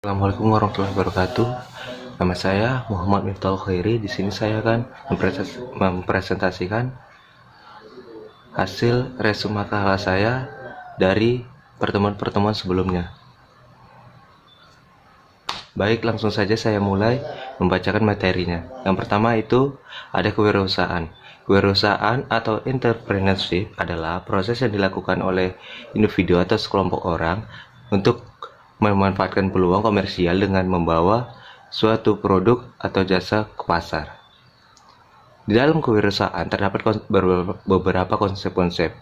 Assalamualaikum warahmatullahi wabarakatuh. Nama saya Muhammad Miftahul Khairi. Di sini saya akan mempresentasikan hasil resume makalah saya dari pertemuan-pertemuan sebelumnya. Baik, langsung saja saya mulai membacakan materinya. Yang pertama itu ada kewirausahaan. Kewirausahaan atau entrepreneurship adalah proses yang dilakukan oleh individu atau sekelompok orang untuk memanfaatkan peluang komersial dengan membawa suatu produk atau jasa ke pasar. Di dalam kewirausahaan terdapat beberapa konsep-konsep.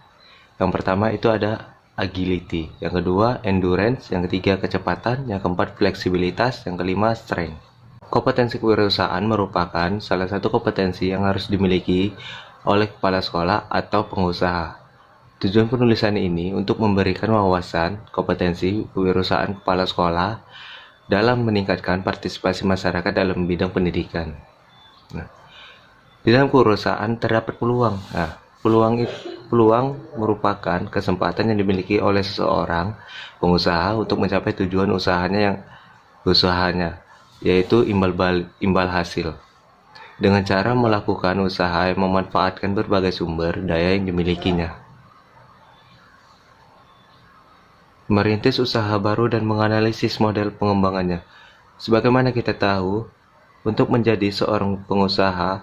Yang pertama itu ada agility, yang kedua endurance, yang ketiga kecepatan, yang keempat fleksibilitas, yang kelima strength. Kompetensi kewirausahaan merupakan salah satu kompetensi yang harus dimiliki oleh kepala sekolah atau pengusaha. Tujuan penulisan ini untuk memberikan wawasan kompetensi kewirausahaan kepala sekolah dalam meningkatkan partisipasi masyarakat dalam bidang pendidikan. Di dalam kewirausahaan terdapat peluang. Peluang merupakan kesempatan yang dimiliki oleh seseorang pengusaha untuk mencapai tujuan usahanya, yaitu imbal hasil. Dengan cara melakukan usaha yang memanfaatkan berbagai sumber daya yang dimilikinya. Merintis usaha baru dan menganalisis model pengembangannya. Sebagaimana kita tahu, untuk menjadi seorang pengusaha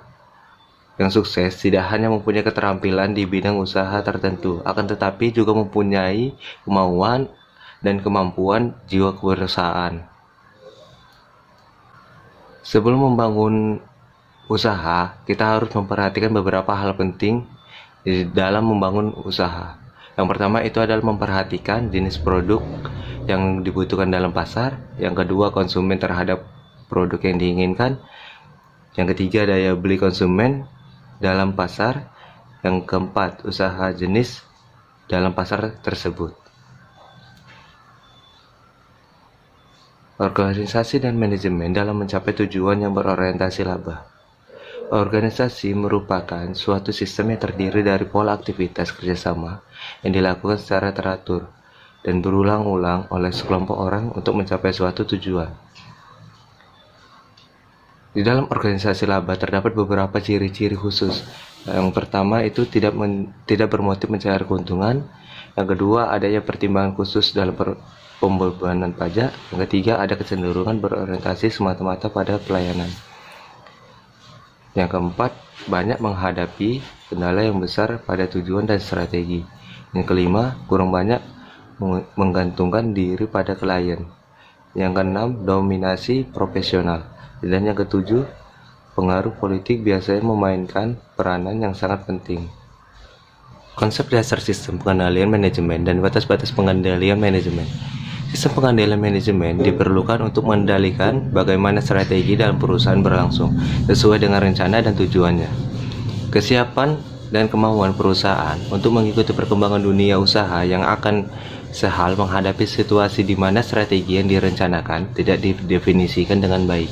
yang sukses tidak hanya mempunyai keterampilan di bidang usaha tertentu, akan tetapi juga mempunyai kemauan dan kemampuan jiwa kewirausahaan. Sebelum membangun usaha, kita harus memperhatikan beberapa hal penting di dalam membangun usaha. Yang pertama itu adalah memperhatikan jenis produk yang dibutuhkan dalam pasar. Yang kedua, konsumen terhadap produk yang diinginkan. Yang ketiga, daya beli konsumen dalam pasar. Yang keempat, usaha jenis dalam pasar tersebut. Organisasi dan manajemen dalam mencapai tujuan yang berorientasi laba. Organisasi merupakan suatu sistem yang terdiri dari pola aktivitas kerjasama yang dilakukan secara teratur dan berulang-ulang oleh sekelompok orang untuk mencapai suatu tujuan. Di dalam organisasi laba terdapat beberapa ciri-ciri khusus. Yang pertama itu tidak bermotif mencari keuntungan. Yang kedua, adanya pertimbangan khusus dalam pembebanan pajak. Yang ketiga, ada kecenderungan berorientasi semata-mata pada pelayanan. Yang keempat, banyak menghadapi kendala yang besar pada tujuan dan strategi. Yang kelima, kurang banyak menggantungkan diri pada klien. Yang keenam, dominasi profesional. Dan yang ketujuh, pengaruh politik biasanya memainkan peranan yang sangat penting. Konsep dasar sistem pengendalian manajemen dan batas-batas pengendalian manajemen. Sistem pengendalian manajemen diperlukan untuk mengendalikan bagaimana strategi dalam perusahaan berlangsung sesuai dengan rencana dan tujuannya. Kesiapan dan kemauan perusahaan untuk mengikuti perkembangan dunia usaha yang akan sehal menghadapi situasi di mana strategi yang direncanakan tidak didefinisikan dengan baik.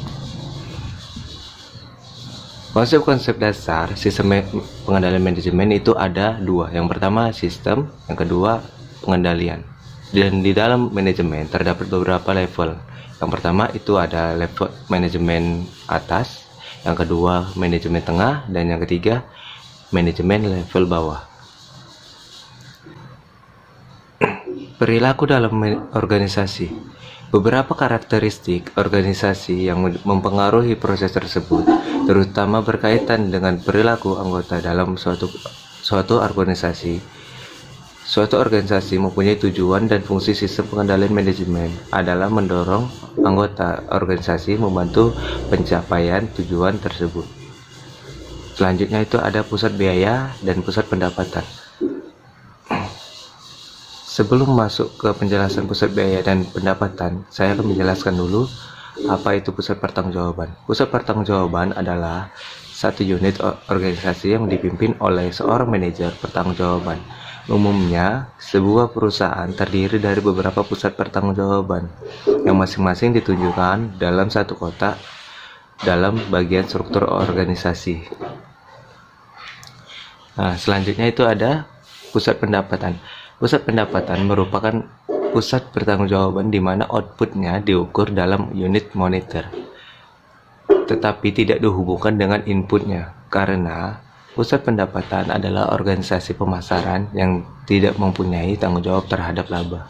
Konsep-konsep dasar sistem pengendalian manajemen itu ada dua. Yang pertama sistem, yang kedua pengendalian. Dan di dalam manajemen terdapat beberapa level. Yang pertama itu ada level manajemen atas, yang kedua manajemen tengah, dan yang ketiga manajemen level bawah. Perilaku dalam organisasi. Beberapa karakteristik organisasi yang mempengaruhi proses tersebut, terutama berkaitan dengan perilaku anggota dalam suatu organisasi. Suatu organisasi mempunyai tujuan dan fungsi. Sistem pengendalian manajemen adalah mendorong anggota organisasi membantu pencapaian tujuan tersebut. Selanjutnya itu ada pusat biaya dan pusat pendapatan. Sebelum masuk ke penjelasan pusat biaya dan pendapatan, saya akan menjelaskan dulu apa itu pusat pertanggungjawaban. Pusat pertanggungjawaban adalah satu unit organisasi yang dipimpin oleh seorang manajer pertanggungjawaban. Umumnya, sebuah perusahaan terdiri dari beberapa pusat pertanggungjawaban yang masing-masing ditunjukkan dalam satu kotak dalam bagian struktur organisasi. Selanjutnya itu ada pusat pendapatan. Pusat pendapatan merupakan pusat pertanggungjawaban di mana outputnya diukur dalam unit monitor, tetapi tidak dihubungkan dengan inputnya, karena pusat pendapatan adalah organisasi pemasaran yang tidak mempunyai tanggung jawab terhadap laba.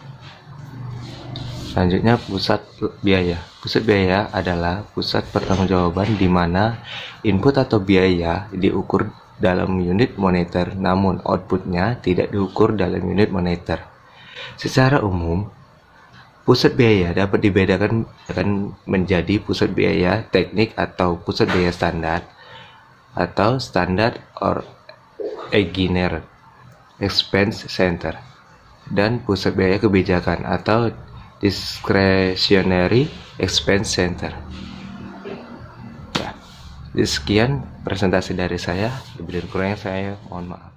Selanjutnya, pusat biaya. Pusat biaya adalah pusat pertanggungjawaban di mana input atau biaya diukur dalam unit monitor, namun outputnya tidak diukur dalam unit monitor. Secara umum, pusat biaya dapat dibedakan menjadi pusat biaya teknik atau pusat biaya standar, atau standard or engineer expense center, dan pusat biaya kebijakan atau discretionary expense center. Ya, sekian presentasi dari saya. Lebih dan kurangnya saya mohon maaf.